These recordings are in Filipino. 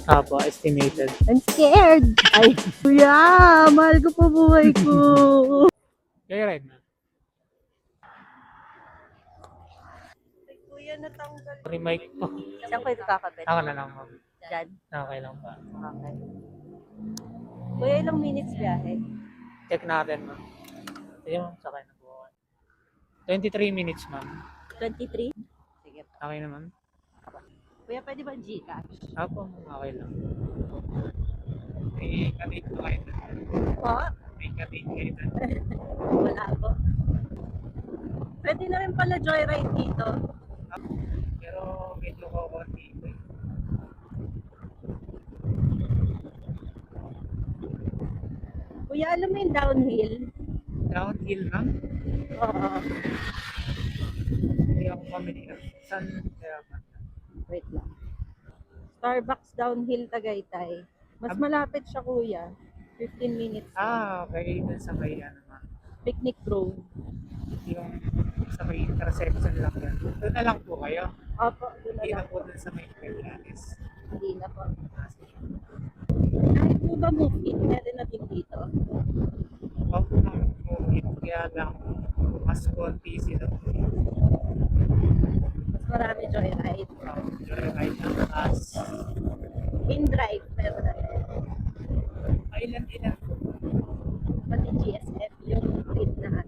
Apo, estimated. I'm scared. Ay, kuya, mahal ko pa buhay ko. Kaya ride na. Kuya, natanggal. Remic po. Saan ko ito kakabit? Ako na lang, ma'am. Diyan? Okay lang pa. Okay. Kuya, ilang minutes biyahe? Check natin, ma'am. Sige, ma'am. Sakay na po. 23 minutes, ma'am. 23? Sige po. Okay na, ma'am. Kuya, pwede ba Gcash? Apo, okay lang. May katin po kayo. Po? May katin kayo. Wala po. Pwede na rin pala joyride dito. Pero medyo kukunti po. Kuya, alam mo yung downhill? Downhill, ma'am? Oo. Hindi ako familiar. Saan kaya ba? Wait lang. Starbucks downhill Tagaytay. Mas malapit siya, kuya. 15 minutes. Okay. Dun sa may ano, ma'am. Picnic Grove. Yung sa may intersection lang yan. Doon na lang po kayo. Opo, doon na Hindi na lang. po dun sa may Paglanes. Hindi na po. Kahit po ba move in, meron na din dito. Opo, ma'am. Kaya lang mas konti sila. Mas marami joyride. Joyride na taas. In-drive, meron na rin. Ilan po. Pati GSF, yung grid na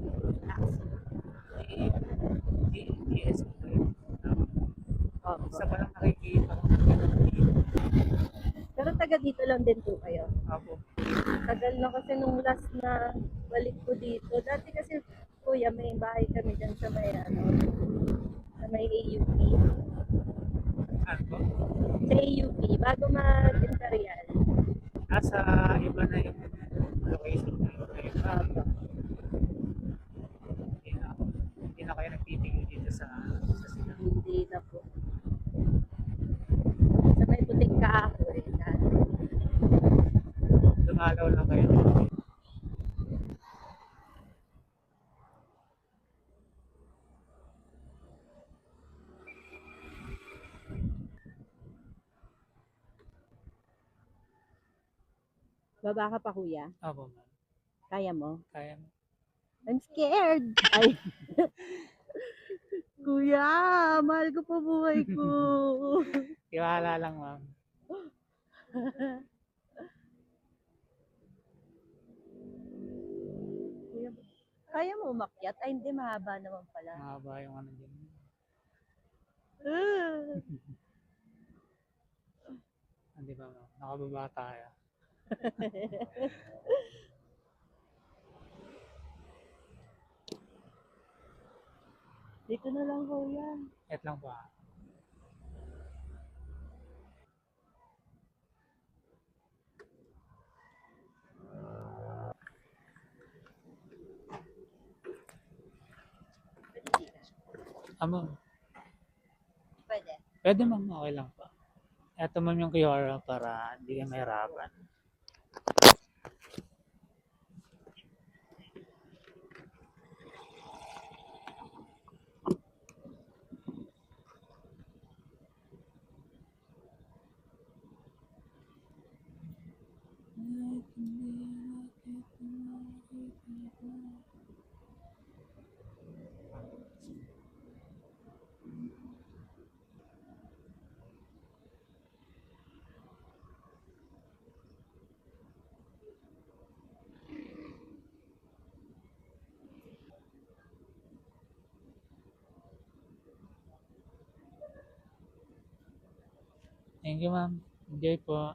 taxi. GS po yun. Opo. Isa pa lang nakikita ko. Pero taga dito lang din po kayo. Opo. Tagal na kasi nung last na balik ko dito. Dati kasi, kuya, may bahay kami dyan sa may, sa may AUP. Ano po? Sa AUP, bago mag-Imperial. Nasa iba na yung location na yun. Opo. Hindi na kayo nagtitingin dito sa sila. Hindi na po. Sa may puting kahoy. Dumalaw lang kayo. Baba ka pa, kuya. Opo, ma'am. Kaya mo? Kaya mo. I'm scared. Ay. Kuya, mahal ko pa buhay ko. Tiwala lang, ma'am. Kuya, kaya mo umakyat? Ay, hindi. Mahaba naman pala. Mahaba yung ano dyan. Hindi ba, ma'am? Nakababa tayo. Dito na lang, kuya. Et lang po. Ma'am. Pwede. Pwede, ma'am. Okay lang po. Eto, ma'am, yung QR para hindi kayo mahirapan. Thank you, ma'am. Enjoy po.